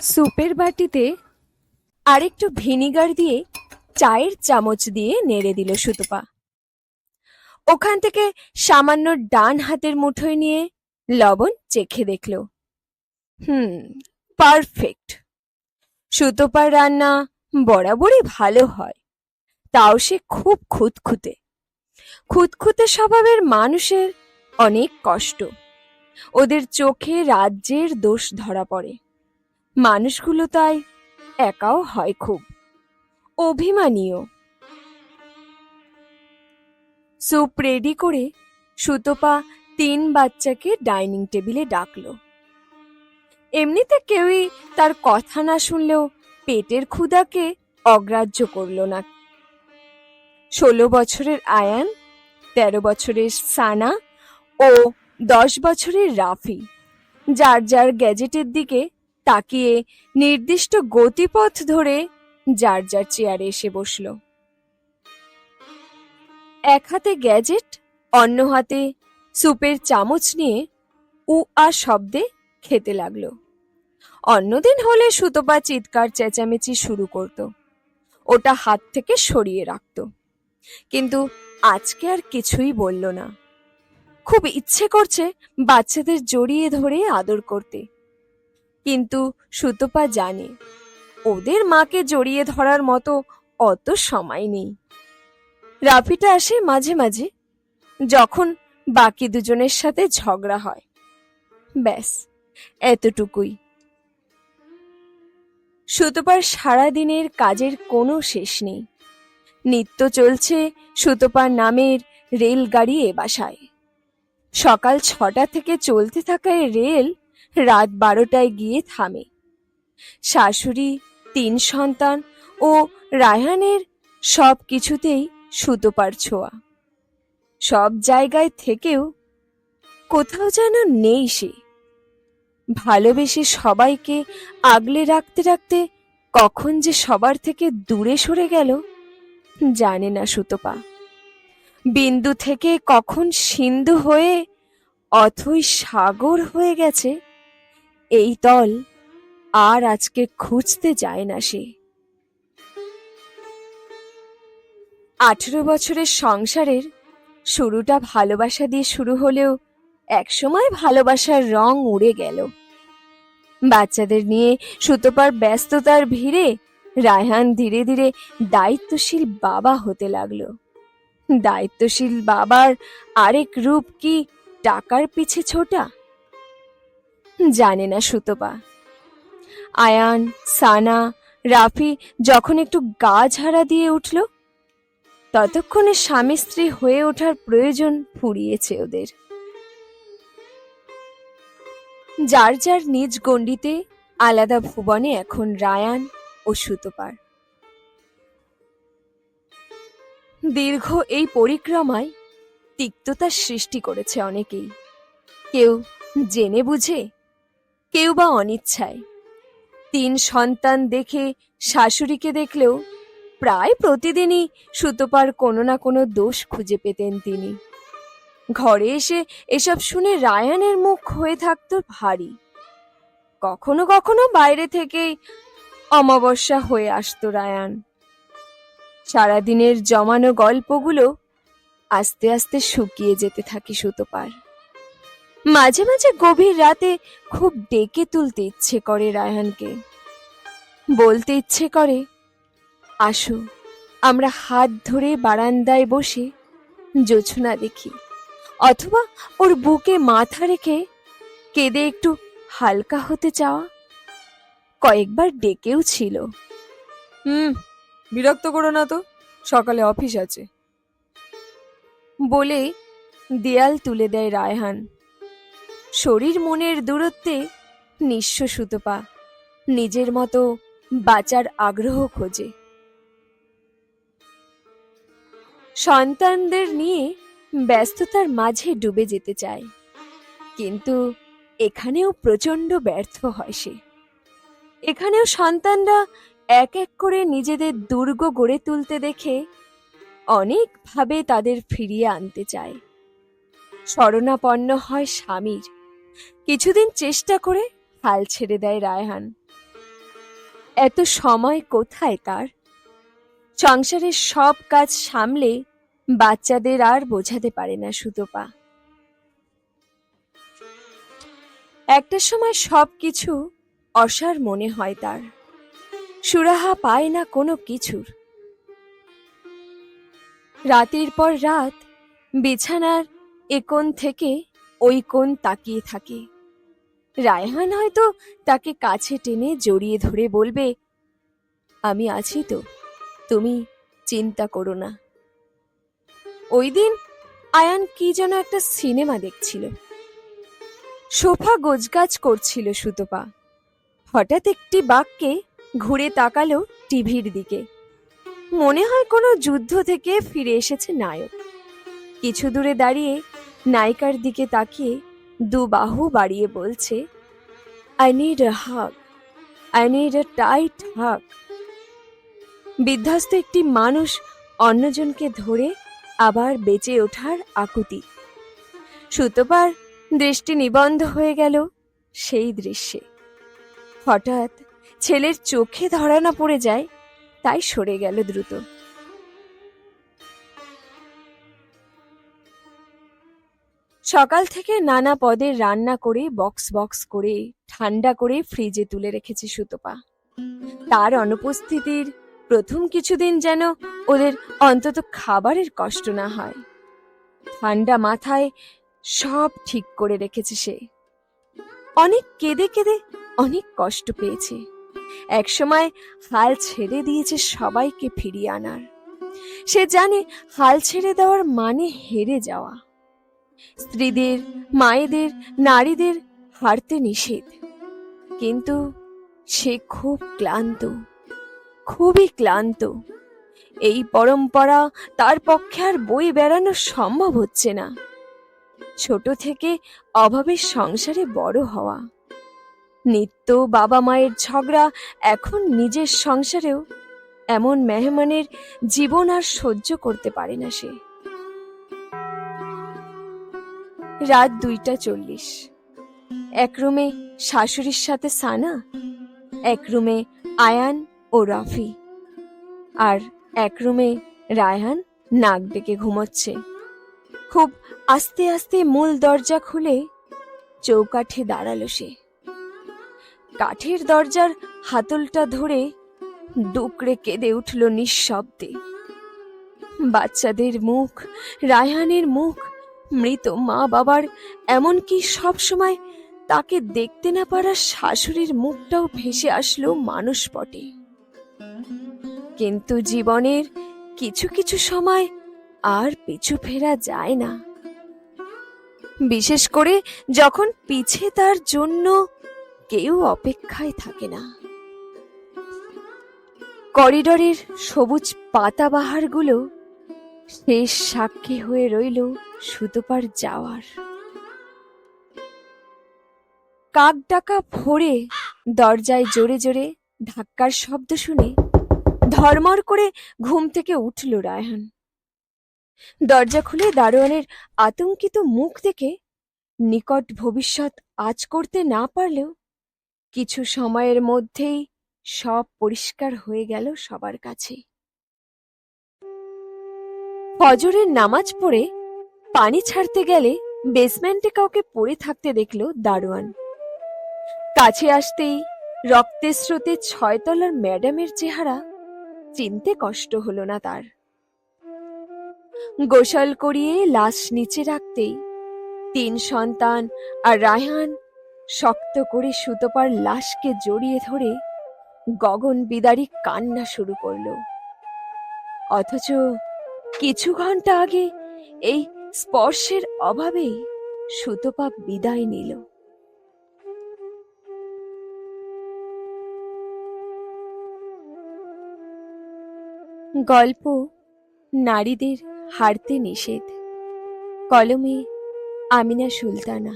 সুপের বাটিতে আরেকটু ভিনিগার দিয়ে চায়ের চামচ দিয়ে নেড়ে দিল সুতপা। ওখান থেকে সামান্য ডান হাতের মুঠোয় নিয়ে লবণ চেখে দেখল। পারফেক্ট। সুতপার রান্না বরাবরই ভালো হয়, তাও সে খুব খুঁতখুঁতে। খুঁতখুঁতে স্বভাবের মানুষের অনেক কষ্ট। ওদের চোখে রাজ্যের দোষ ধরা পড়ে। মানুষগুলো তাই একাও হয় খুব অভিমানীয়। স্যুপ রেডি করে সুতপা 3 বাচ্চাকে ডাইনিং টেবিলে ডাকলো। এমনিতে কেউই তার কথা না শুনলেও পেটের ক্ষুধাকে অগ্রাহ্য করল না। 16 বছরের আয়ান, 13 বছরের সানা ও 10 বছরের রাফি যার যার গ্যাজেটের দিকে তাকিয়ে নির্দিষ্ট গতিপথ ধরে যার যার চেয়ারে এসে বসল। এক হাতে গ্যাজেট, অন্য হাতে স্যুপের চামচ নিয়ে আ শব্দে খেতে লাগলো। অন্যদিন হলে সুতপা চিৎকার চেঁচামেচি শুরু করত, ওটা হাত থেকে সরিয়ে রাখত। কিন্তু আজকে আর কিছুই বলল না। খুব ইচ্ছে করছে বাচ্চাদের জড়িয়ে ধরে আদর করতে, কিন্তু সুতপা জানে ওদের মাকে জড়িয়ে ধরার মতো অত সময় নেই। রাফিটা আসে মাঝে মাঝে, যখন বাকি দুজনের সাথে ঝগড়া হয়। ব্যাস এতটুকুই। সুতপার সারাদিনের কাজের কোনো শেষ নেই। নিত্য চলছে সুতপার নামের রেলগাড়ি এ বাসায়। সকাল 6টা থেকে চলতে থাকা এই রেল রাত 12টায় গিয়ে থামে। শাশুড়ি, 3 সন্তান ও রায়হানের সব কিছুতেই সুতপার ছোঁয়া। সব জায়গায় থেকেও কোথাও যেন নেই সে। ভালোবেসে সবাইকে আগলে রাখতে রাখতে কখন যে সবার থেকে দূরে সরে গেল জানে না সুতপা। বিন্দু থেকে কখন সিন্ধু হয়ে অথই সাগর হয়ে গেছে, এই তল আর আজকে খুঁজতে যায় না সে। 18 বছরের সংসারের শুরুটা ভালোবাসা দিয়ে শুরু হলেও একসময় ভালোবাসার রং উড়ে গেল। বাচ্চাদের নিয়ে সুতপার ব্যস্ততার ভিড়ে রায়হান ধীরে ধীরে দায়িত্বশীল বাবা হতে লাগলো। দায়িত্বশীল বাবার আরেক রূপ কি টাকার পিছে ছোটা? জানে না সুতপা। আয়ান, সানা, রাফি যখন একটু গা ঝাড়া দিয়ে উঠল, ততক্ষণে স্বামী স্ত্রী হয়ে ওঠার প্রয়োজন ফুরিয়েছে ওদের। যার যার নিজ গণ্ডিতে আলাদা ভুবনে এখন রায়ান ও সুতপার। দীর্ঘ এই পরিক্রমায় তিক্ততার সৃষ্টি করেছে অনেকেই, কেউ জেনে বুঝে, কেউ বা অনিচ্ছায়। 3 সন্তান দেখে শাশুড়িকে দেখলেও প্রায় প্রতিদিনই সুতপার কোনো না কোনো দোষ খুঁজে পেতেন তিনি। ঘরে এসে এসব শুনে রায়ানের মুখ হয়ে থাকতো ভারী। কখনো কখনো বাইরে থেকেই অমাবস্যা হয়ে আসতো রায়ান। সারাদিনের জমানো গল্পগুলো আস্তে আস্তে শুকিয়ে যেতে থাকে সুতপার। মাঝে মাঝে গভীর রাতে খুব ডেকে তুলতে ইচ্ছে করে রায়হানকে। বলতে ইচ্ছে করে, আসো আমরা হাত ধরে বারান্দায় বসে জোছনা দেখি, অথবা ওর বুকে মাথা রেখে কেঁদে একটু হালকা হতে চাওয়া। কয়েকবার ডেকেও ছিল। বিরক্ত করো না তো, সকালে অফিস আছে বলে দেয়াল তুলে দেয় রায়হান। শরীর মনের দূরত্বে নিঃস্ব সুতপা নিজের মতো বাঁচার আগ্রহ খোঁজে। সন্তানদের নিয়ে ব্যস্ততার মাঝে ডুবে যেতে চায়, কিন্তু এখানেও প্রচণ্ড ব্যর্থ হয় সে। এখানেও সন্তানরা এক এক করে নিজেদের দুর্গ গড়ে তুলতে দেখে অনেকভাবে তাদের ফিরিয়ে আনতে চায়। শরণাপন্ন হয় স্বামীর। কিছুদিন চেষ্টা করে হাল ছেড়ে দেয় রায়হান। এত সময় কোথায় তার? সংসারের সব কাজ সামলে বাচ্চাদের আর বোঝাতে পারে না সুতপা। একটা সময় সবকিছু অসার মনে হয় তার, সুরাহা পায় না কোনো কিছুর। রাতের পর রাত বিছানার এ কোণ থেকে ওই কোণ তাকিয়ে থাকে। রায়হান হয়তো তাকে কাছে টেনে জড়িয়ে ধরে বলবে, আমি আছি তো, তুমি চিন্তা করো না। ওই দিন আয়ান কি যেন একটা সিনেমা দেখছিল। সোফা গোছগাছ করছিল সুতপা। হঠাৎ একটি বাক্যে ঘুরে তাকালো টিভির দিকে। মনে হয় কোনো যুদ্ধ থেকে ফিরে এসেছে নায়ক। কিছু দূরে দাঁড়িয়ে নায়িকার দিকে তাকিয়ে দু বাহু বাড়িয়ে বলছে, I need a hug, I need a tight hug. বিধ্বস্ত একটি মানুষ অন্যজনকে ধরে আবার বেঁচে ওঠার আকুতি। সুতপার দৃষ্টি নিবন্ধ হয়ে গেল সেই দৃশ্যে। হঠাৎ ছেলের চোখে ধরা না পড়ে যায়, তাই সরে গেল দ্রুত। সকাল থেকে নানা পদের রান্না করে বক্স বক্স করে ঠান্ডা করে ফ্রিজে তুলে রেখেছে সুতপা। তার অনুপস্থিতির প্রথম কিছুদিন যেন ওদের অন্তত খাবারের কষ্ট না হয়। ঠান্ডা মাথায় সব ঠিক করে রেখেছে সে। অনেক কেঁদে কেঁদে অনেক কষ্ট পেয়েছে। একসময় হাল ছেড়ে দিয়েছে সবাইকে ফিরিয়ে আনার। সে জানে হাল ছেড়ে দেওয়ার মানে হেরে যাওয়া। স্ত্রীদের, মায়েদের, নারীদের হারতে নিষেধ। কিন্তু সে খুব ক্লান্ত, খুবই ক্লান্ত। এই পরম্পরা তার পক্ষে আর বয়ে বেড়ানো সম্ভব হচ্ছে না। ছোট থেকে অভাবের সংসারে বড় হওয়া, নিত্য বাবা মায়ের ঝগড়া, এখন নিজের সংসারেও এমন মেহমানের জীবন আর সহ্য করতে পারে না সে। রাত 2:40। এক রুমে শাশুড়ির সাথে সানা, এক রুমে আয়ান ও রাফি, আর এক রুমে রায়হান নাক ডেকে ঘুমোচ্ছে। খুব আস্তে আস্তে মূল দরজা খুলে চৌকাঠে দাঁড়ালো সে। কাঠের দরজার হাতলটা ধরে ডুকরে কেঁদে উঠল নিঃশব্দে। বাচ্চাদের মুখ, রায়হানের মুখ, মৃত মা বাবার, এমনকি সবসময় তাকে দেখতে না পারা শাশুড়ির মুখটাও ভেসে আসলো মানসপটে। কিন্তু জীবনের কিছু কিছু সময় আর পিছু ফেরা যায় না, বিশেষ করে যখন পিছে তার জন্য কেউ অপেক্ষায় থাকে না। করিডোরের সবুজ পাতাবাহারগুলো শেষ সাক্ষী হয়ে রইল সুতপার যাওয়ার। কাক ডাকা ভোরে দরজায় জোরে জোরে ধাক্কার শব্দ শুনে ধর্মর করে ঘুম থেকে উঠল রায়হান। দরজা খুলে দারোয়ানের আতঙ্কিত মুখ দেখে নিকট ভবিষ্যৎ আঁচ করতে না পারলেও কিছু সময়ের মধ্যেই সব পরিষ্কার হয়ে গেল সবার কাছে। ফজরের নামাজ পড়ে পানি ছাড়তে গেলে বেসমেন্টে কাউকে পড়ে থাকতে দেখল দারোয়ান। কাছে আসতেই রক্তের স্রোতে 6 তলার ম্যাডামের চেহারা চিনতে কষ্ট হলো না তার। গোসল করিয়ে লাশ নিচে রাখতেই 3 সন্তান আর রায়হান শক্ত করে সুতপার লাশকে জড়িয়ে ধরে গগন বিদারী কান্না শুরু করল। অথচ কিছু ঘন্টা আগে এই স্পর্শের অভাবেই সুতপা বিদায় নিল। গল্প নারীদের হারতে নিষেধ। কলমে আমিনা সুলতানা।